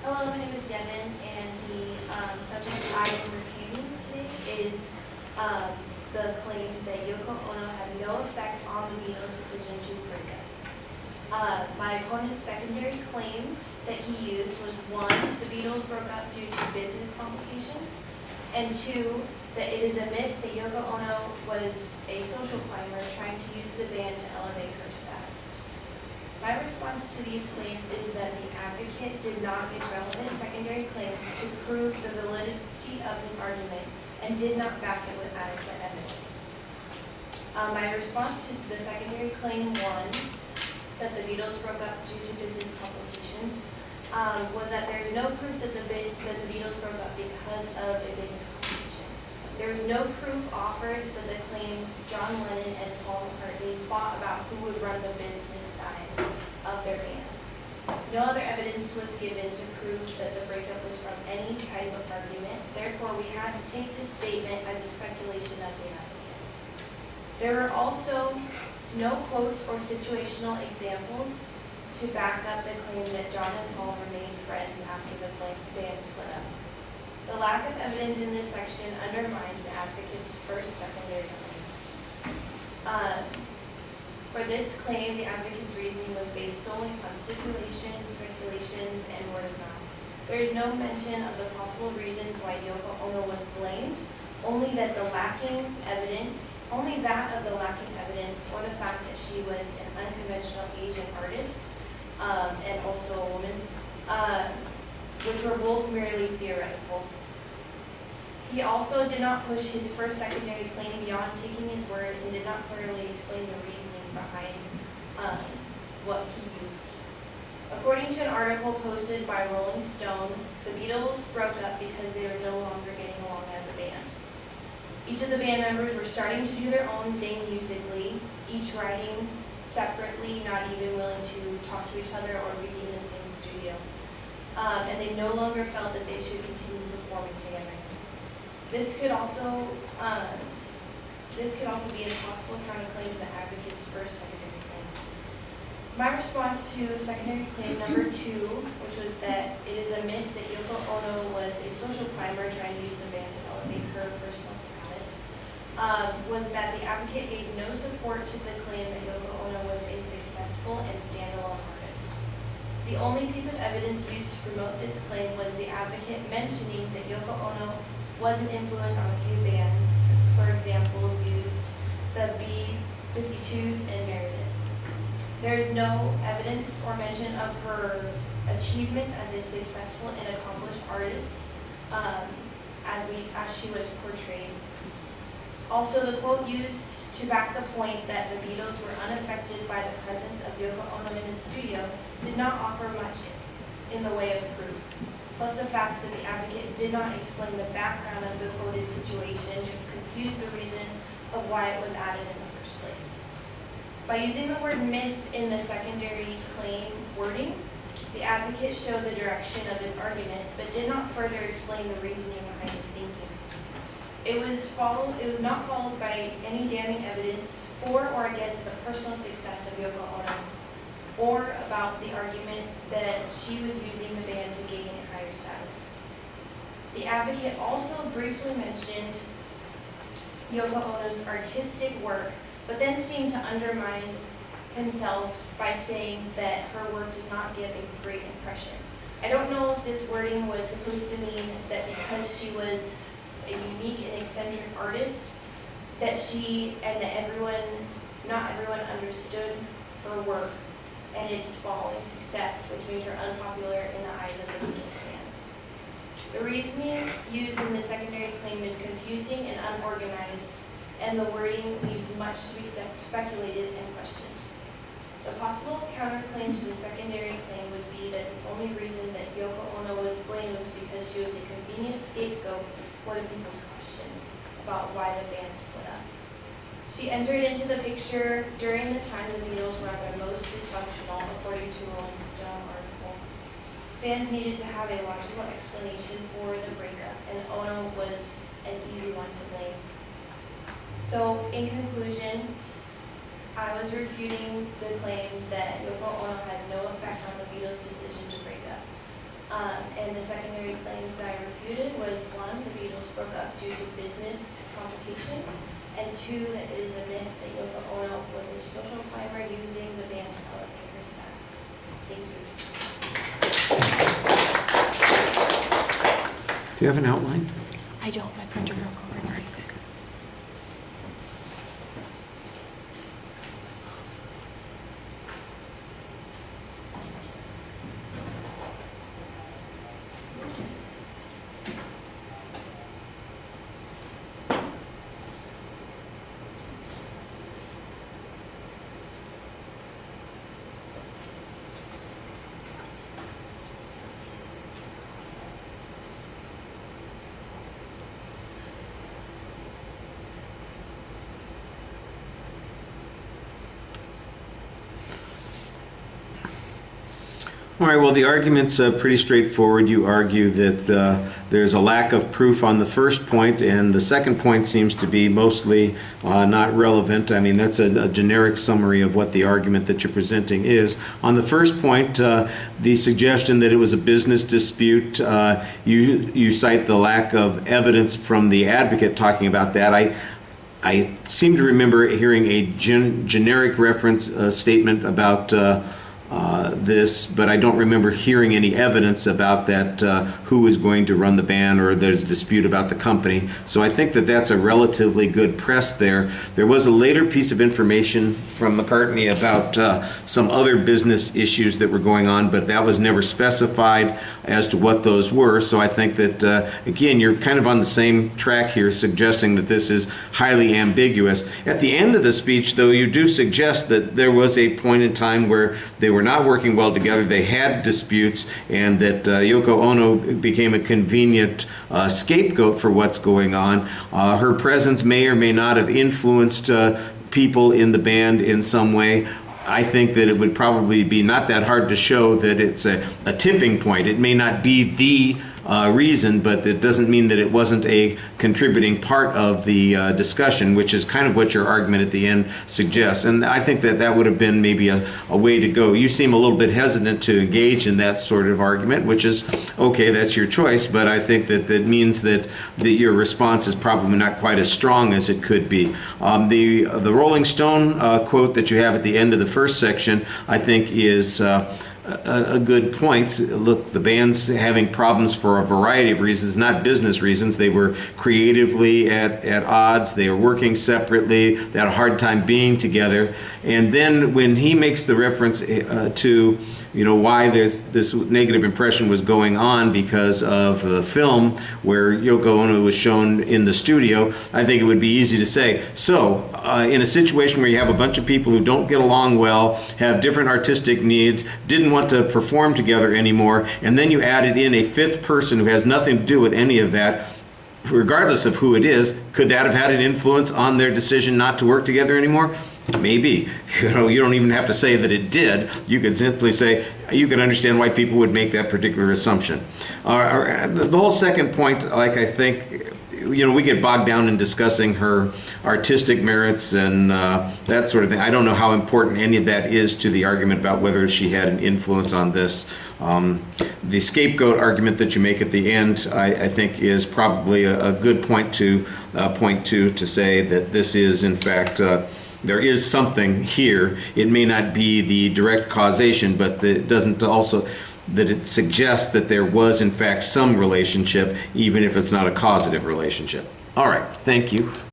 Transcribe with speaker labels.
Speaker 1: Hello, my name is Devan, and the subject I am refuting today is the claim that Yoko Ono had no effect on the Beatles' decision to break up. My opponent's secondary claims that he used was one, the Beatles broke up due to business complications, and two, that it is a myth that Yoko Ono was a social climber trying to use the band to elevate her status. My response to these claims is that the advocate did not use relevant secondary claims to prove the validity of his argument and did not back it with adequate evidence. My response to the secondary claim one, that the Beatles broke up due to business complications, was that there is no proof that the Beatles broke up because of a business complication. There was no proof offered that the claim John Lennon and Paul McCartney fought about who would run the business side of their band. No other evidence was given to prove that the breakup was from any type of argument. Therefore, we had to take this statement as a speculation of the advocate. There were also no quotes or situational examples to back up the claim that John and Paul remained friends after the band split up. The lack of evidence in this section undermines the advocate's first secondary claim. For this claim, the advocate's reasoning was based solely on stipulations, speculations, and word of mouth. There is no mention of the possible reasons why Yoko Ono was blamed, only that of the lacking evidence, or the fact that she was an unconventional Asian artist, and also a woman, which were both merely theoretical. He also did not push his first secondary claim beyond taking his word and did not thoroughly explain the reasoning behind what he used. According to an article posted by Rolling Stone, the Beatles broke up because they were no longer getting along as a band. Each of the band members were starting to do their own thing musically, each writing separately, not even willing to talk to each other or be in the same studio. And they no longer felt that they should continue performing together. This could also be a possible counterclaim to the advocate's first secondary claim. My response to secondary claim number 2, which was that it is a myth that Yoko Ono was a social climber trying to use the band to elevate her personal status, was that the advocate gave no support to the claim that Yoko Ono was a successful and standalone artist. The only piece of evidence used to promote this claim was the advocate mentioning that Yoko Ono was an influence on a few bands, for example, used the B-52s and Meredith. There is no evidence or mention of her achievements as a successful and accomplished artist as she was portrayed. Also, the quote used to back the point that the Beatles were unaffected by the presence of Yoko Ono in the studio did not offer much in the way of proof. Plus, the fact that the advocate did not explain the background of the quoted situation just confused the reason of why it was added in the first place. By using the word myth in the secondary claim wording, the advocate showed the direction of his argument, but did not further explain the reasoning behind his thinking. It was not followed by any damning evidence for or against the personal success of Yoko Ono, or about the argument that she was using the band to gain a higher status. The advocate also briefly mentioned Yoko Ono's artistic work, but then seemed to undermine himself by saying that her work does not give a great impression. I don't know if this wording was supposed to mean that because she was a unique and eccentric artist, that not everyone understood her work and its following success, which made her unpopular in the eyes of the Beatles fans. The reasoning used in the secondary claim is confusing and unorganized, and the wording leaves much to be speculated and questioned. The possible counterclaim to the secondary claim would be that the only reason that Yoko Ono was blamed was because she was a convenient scapegoat for the people's questions about why the band split up. She entered into the picture during the time the Beatles were at their most dysfunctional, according to a Rolling Stone article. Fans needed to have a logical explanation for the breakup, and Ono was an easy one to blame. So, in conclusion, I was refuting the claim that Yoko Ono had no effect on the Beatles' decision to break up. And the secondary claims that I refuted was one, the Beatles broke up due to business complications, and two, that it is a myth that Yoko Ono was a social climber using the band to elevate her status. Thank you.
Speaker 2: Do you have an outline?
Speaker 3: I don't. My printer broke overnight.
Speaker 2: All right, well, the argument's pretty straightforward. You argue that there's a lack of proof on the first point, and the second point seems to be mostly not relevant. I mean, that's a generic summary of what the argument that you're presenting is. On the first point, the suggestion that it was a business dispute, you cite the lack of evidence from the advocate talking about that. I seem to remember hearing a generic reference statement about this, but I don't remember hearing any evidence about that, who was going to run the band, or there's a dispute about the company. So I think that that's a relatively good press there. There was a later piece of information from McCartney about some other business issues that were going on, but that was never specified as to what those were. So I think that, again, you're kind of on the same track here, suggesting that this is highly ambiguous. At the end of the speech, though, you do suggest that there was a point in time where they were not working well together, they had disputes, and that Yoko Ono became a convenient scapegoat for what's going on. Her presence may or may not have influenced people in the band in some way. I think that it would probably be not that hard to show that it's a tipping point. It may not be the reason, but it doesn't mean that it wasn't a contributing part of the discussion, which is kind of what your argument at the end suggests. And I think that that would have been maybe a way to go. You seem a little bit hesitant to engage in that sort of argument, which is okay, that's your choice, but I think that that means that your response is probably not quite as strong as it could be. The Rolling Stone quote that you have at the end of the first section, I think, is a good point. Look, the band's having problems for a variety of reasons, not business reasons. They were creatively at odds. They were working separately. They had a hard time being together. And then when he makes the reference to, why this negative impression was going on because of the film where Yoko Ono was shown in the studio, I think it would be easy to say, so in a situation where you have a bunch of people who don't get along well, have different artistic needs, didn't want to perform together anymore, and then you added in a fifth person who has nothing to do with any of that, regardless of who it is, could that have had an influence on their decision not to work together anymore? Maybe. You don't even have to say that it did. You could simply say, you can understand why people would make that particular assumption. The whole second point, I think, we get bogged down in discussing her artistic merits and that sort of thing. I don't know how important any of that is to the argument about whether she had an influence on this. The scapegoat argument that you make at the end, I think, is probably a good point to point to say that this is, in fact, there is something here. It may not be the direct causation, but it doesn't also that it suggests that there was, in fact, some relationship, even if it's not a causative relationship. All right, thank you.